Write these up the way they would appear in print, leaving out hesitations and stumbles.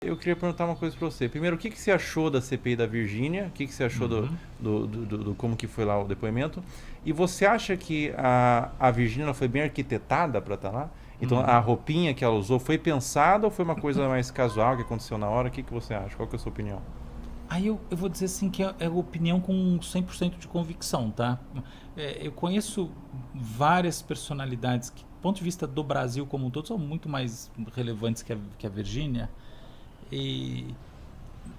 Eu queria perguntar uma coisa para você. Primeiro, o que você achou da CPI da Virgínia? O que você achou do como que foi lá o depoimento? E você acha que a Virgínia ela foi bem arquitetada para estar lá? Então, a roupinha que ela usou foi pensada ou foi uma coisa mais casual que aconteceu na hora? O que você acha? Qual que é a sua opinião? Aí eu vou dizer assim que é opinião com 100% de convicção, tá? Eu conheço várias personalidades que, do ponto de vista do Brasil como um todo, são muito mais relevantes que a Virgínia. E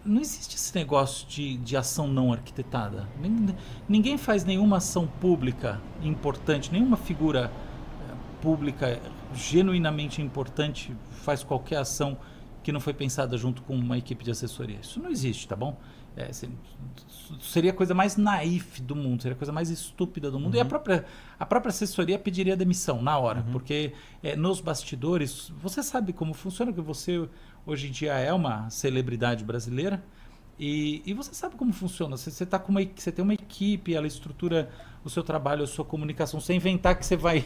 não existe esse negócio de ação não arquitetada. Ninguém faz nenhuma ação pública importante, nenhuma figura pública genuinamente importante faz qualquer ação que não foi pensada junto com uma equipe de assessoria. Isso não existe, tá bom? Seria a coisa mais naif do mundo, seria a coisa mais estúpida do mundo. E a própria assessoria pediria demissão na hora, porque nos bastidores, você sabe como funciona, que você hoje em dia é uma celebridade brasileira, e você sabe como funciona. Você tem uma equipe, ela estrutura o seu trabalho, a sua comunicação, sem inventar que você vai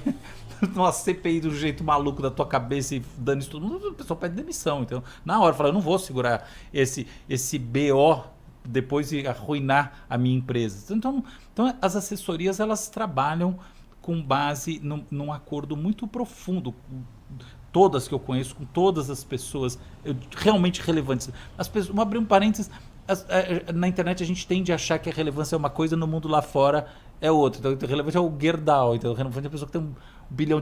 numa CPI do jeito maluco da tua cabeça e dando isso tudo. A pessoa pede demissão. Então, na hora, fala, eu não vou segurar esse BO depois de arruinar a minha empresa. Então as assessorias, elas trabalham com base num acordo muito profundo. Todas que eu conheço, com todas as pessoas realmente relevantes. As pessoas, vou abrir um parênteses, na internet a gente tende a achar que a relevância é uma coisa, no mundo lá fora é outra. Então, relevante é o Gerdau, então relevante é a pessoa que tem $1 bilhão,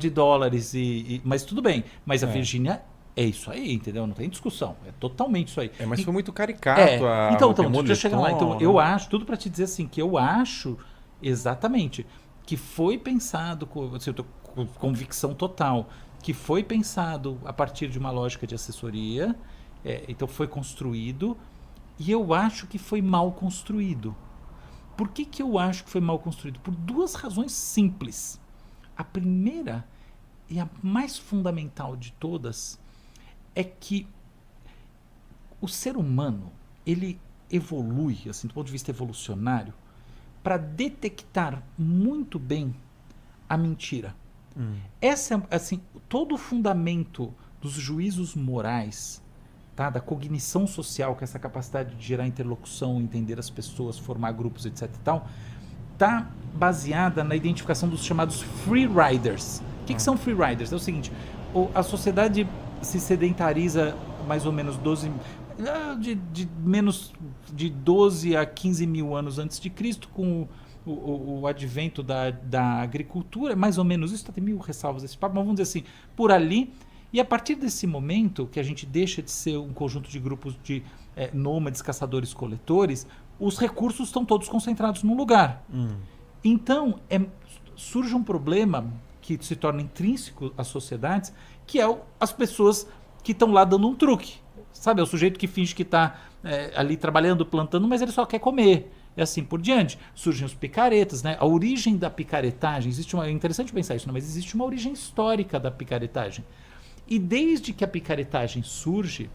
mas tudo bem. Mas a Virgínia é isso aí, entendeu? Não tem discussão. É totalmente isso aí. Mas foi muito caricato Então, deixa eu chegar lá. Então, eu acho, tudo para te dizer assim, que eu acho exatamente que foi pensado, assim, eu tô com convicção total, que foi pensado a partir de uma lógica de assessoria, então foi construído, e eu acho que foi mal construído. Por que eu acho que foi mal construído? Por duas razões simples. A primeira, e a mais fundamental de todas, é que o ser humano, ele evolui, assim, do ponto de vista evolucionário, para detectar muito bem a mentira. Essa, assim, todo o fundamento dos juízos morais, tá, da cognição social, que é essa capacidade de gerar interlocução, entender as pessoas, formar grupos, etc. e tal, tá baseada na identificação dos chamados free riders. O que são free riders? É o seguinte, a sociedade se sedentariza mais ou menos menos de 12 a 15 mil anos antes de Cristo, com o advento da agricultura, mais ou menos isso, tem 1000 ressalvas esse papo, mas vamos dizer assim, por ali. E a partir desse momento, que a gente deixa de ser um conjunto de grupos de nômades, caçadores, coletores, os recursos estão todos concentrados num lugar. Então, surge um problema que se torna intrínseco às sociedades, que é as pessoas que estão lá dando um truque. Sabe, é o sujeito que finge que está ali trabalhando, plantando, mas ele só quer comer. E assim por diante. Surgem os picaretas, né? A origem da picaretagem, é interessante pensar isso, mas existe uma origem histórica da picaretagem. E desde que a picaretagem surge,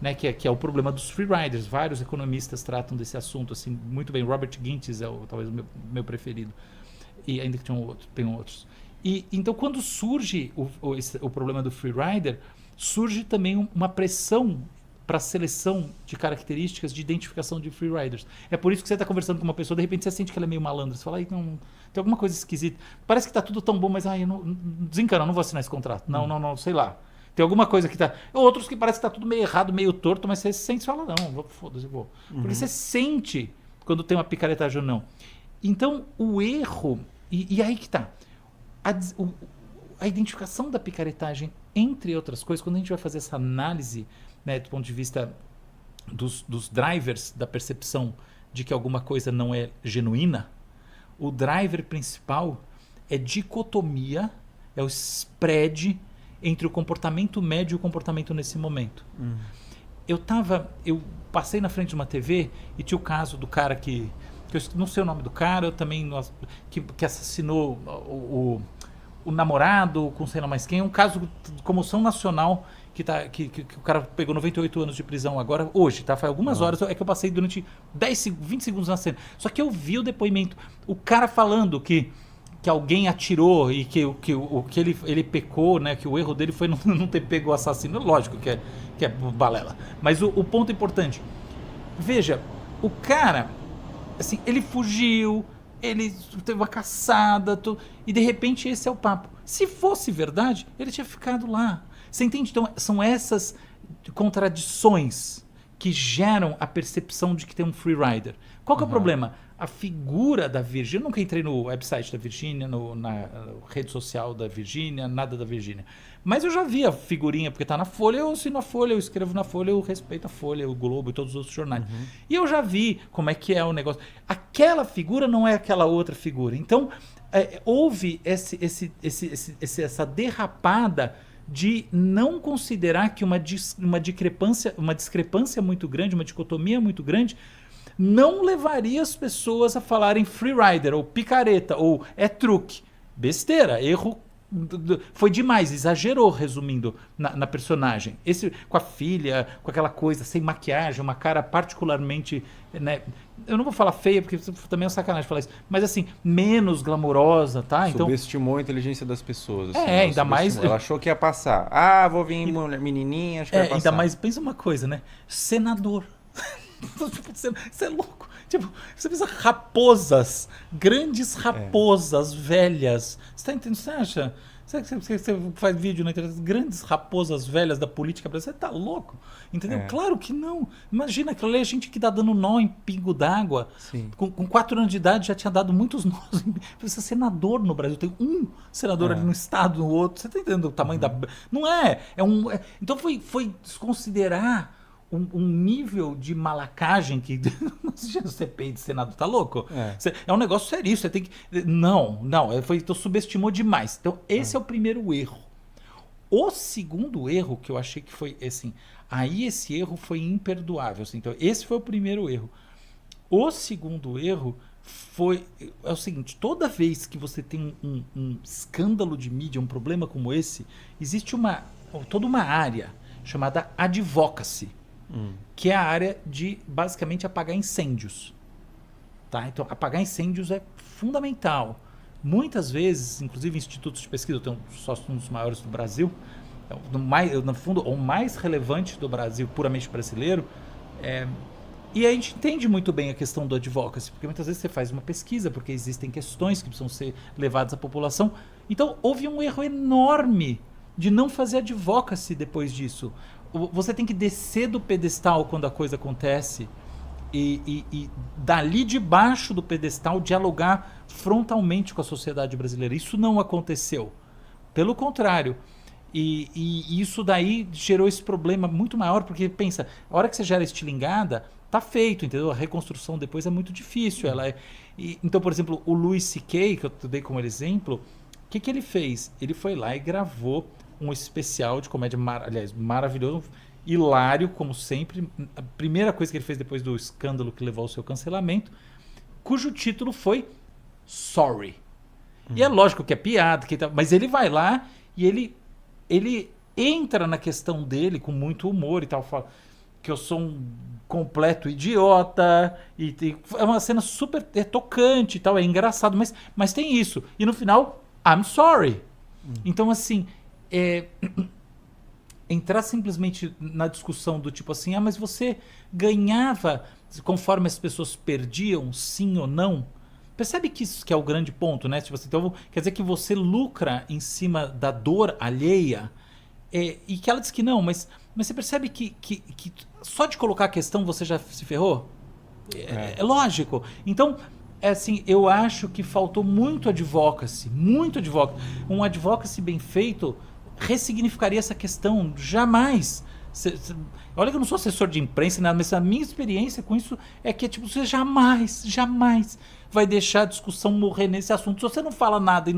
né, que é o problema dos free riders, vários economistas tratam desse assunto assim, muito bem. Robert Gintz é talvez o meu preferido, e ainda que tem outros. E então, quando surge o problema do free rider, surge também uma pressão para seleção de características de identificação de free riders. É por isso que você está conversando com uma pessoa, de repente você sente que ela é meio malandra, você fala, não, tem alguma coisa esquisita, parece que está tudo tão bom, mas desencana, eu não vou assinar esse contrato, não, sei lá. Tem alguma coisa que tá. Outros que parece que tá tudo meio errado, meio torto, mas você sente e fala, não, foda-se, vou. Porque você sente quando tem uma picaretagem ou não. Então, o erro. E aí que tá. A identificação da picaretagem, entre outras coisas, quando a gente vai fazer essa análise, né, do ponto de vista dos drivers da percepção de que alguma coisa não é genuína, o driver principal é dicotomia, é o spread entre o comportamento médio e o comportamento nesse momento. Eu passei na frente de uma TV e tinha o caso do cara que eu não sei o nome do cara, eu também que assassinou o namorado com sei lá mais quem, um caso de comoção nacional que o cara pegou 98 anos de prisão agora, hoje, tá? Faz algumas horas, é que eu passei durante 20 segundos na cena. Só que eu vi o depoimento, o cara falando que que alguém atirou e que o que ele pecou, né? Que o erro dele foi não ter pego o assassino. Lógico que é balela. Mas o ponto importante, veja, o cara, assim, ele fugiu, ele teve uma caçada, e de repente esse é o papo. Se fosse verdade, ele tinha ficado lá. Você entende? Então, são essas contradições que geram a percepção de que tem um freerider. Qual que é o problema? A figura da Virgínia, eu nunca entrei no website da Virgínia, na rede social da Virgínia, nada da Virgínia. Mas eu já vi a figurinha, porque está na Folha, eu assino a Folha, eu escrevo na Folha, eu respeito a Folha, o Globo e todos os outros jornais. E eu já vi como é que é o negócio. Aquela figura não é aquela outra figura. Então, houve essa derrapada de não considerar que uma discrepância muito grande, uma dicotomia muito grande, não levaria as pessoas a falarem freerider, ou picareta, ou é truque. Besteira, erro. Foi demais, exagerou, resumindo, na personagem. Com a filha, com aquela coisa, sem maquiagem, uma cara particularmente, né, eu não vou falar feia, porque também é sacanagem falar isso, mas assim, menos glamourosa, tá? Então, subestimou a inteligência das pessoas. Assim, ainda mais... Ela achou que ia passar. Vou vir menininha, acho que vai passar. Ainda mais, pensa uma coisa, né? Senador. Tipo, você é louco. Tipo, você pensa raposas, grandes raposas velhas. Você tá entendendo? Você acha? Você faz vídeo na internet, grandes raposas velhas da política brasileira. Você tá louco? Entendeu? Claro que não. Imagina, aquilo ali é gente que dá dando nó em pingo d'água. Com 4 anos de idade já tinha dado muitos nós. Você é senador no Brasil. Tem um senador ali no estado, no outro. Você tá entendendo o tamanho da... Não é. Então foi desconsiderar um nível de malacagem que não existe no CPI de Senado, tá louco? É um negócio serio, você tem que... Não, então subestimou demais. Então esse é o primeiro erro. O segundo erro, que eu achei que foi assim, aí esse erro foi imperdoável. Assim, então esse foi o primeiro erro. O segundo erro é o seguinte, toda vez que você tem um escândalo de mídia, um problema como esse, existe toda uma área chamada advocacy, que é a área de, basicamente, apagar incêndios. Tá? Então, apagar incêndios é fundamental. Muitas vezes, inclusive institutos de pesquisa, eu tenho sócio um dos maiores do Brasil, no fundo, o mais relevante do Brasil, puramente brasileiro, e a gente entende muito bem a questão do advocacy, porque muitas vezes você faz uma pesquisa, porque existem questões que precisam ser levadas à população. Então, houve um erro enorme de não fazer advocacy depois disso. Você tem que descer do pedestal quando a coisa acontece e dali debaixo do pedestal dialogar frontalmente com a sociedade brasileira. Isso não aconteceu. Pelo contrário. E isso daí gerou esse problema muito maior, porque pensa, a hora que você gera estilingada, tá feito, entendeu? A reconstrução depois é muito difícil. Então, por exemplo, o Louis C.K., que eu dei como exemplo, o que ele fez? Ele foi lá e gravou um especial de comédia, maravilhoso, hilário, como sempre. A primeira coisa que ele fez depois do escândalo que levou ao seu cancelamento, cujo título foi Sorry. E é lógico que é piada, mas ele vai lá e ele entra na questão dele com muito humor e tal, fala que eu sou um completo idiota, é uma cena super tocante e tal, é engraçado, mas tem isso. E no final, I'm sorry. Então, assim, entrar simplesmente na discussão do tipo assim, mas você ganhava conforme as pessoas perdiam, sim ou não? Percebe que isso que é o grande ponto, né? Tipo assim, então, quer dizer que você lucra em cima da dor alheia, e que ela diz que não, mas você percebe que só de colocar a questão você já se ferrou? É lógico. Então, assim, eu acho que faltou muito advocacy, muito advocacy. Um advocacy bem feito ressignificaria essa questão. Jamais. Olha que eu não sou assessor de imprensa, nada, mas a minha experiência com isso é que tipo, você jamais vai deixar a discussão morrer nesse assunto. Se você não fala nada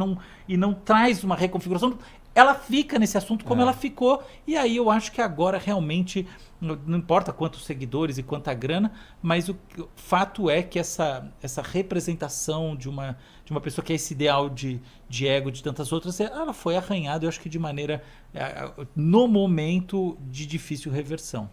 e não traz uma reconfiguração, ela fica nesse assunto como ela ficou. E aí eu acho que agora realmente, não importa quantos seguidores e quanta grana, mas o fato é que essa representação de uma pessoa que é esse ideal de ego de tantas outras, ela foi arranhada, eu acho que de maneira, no momento, de difícil reversão.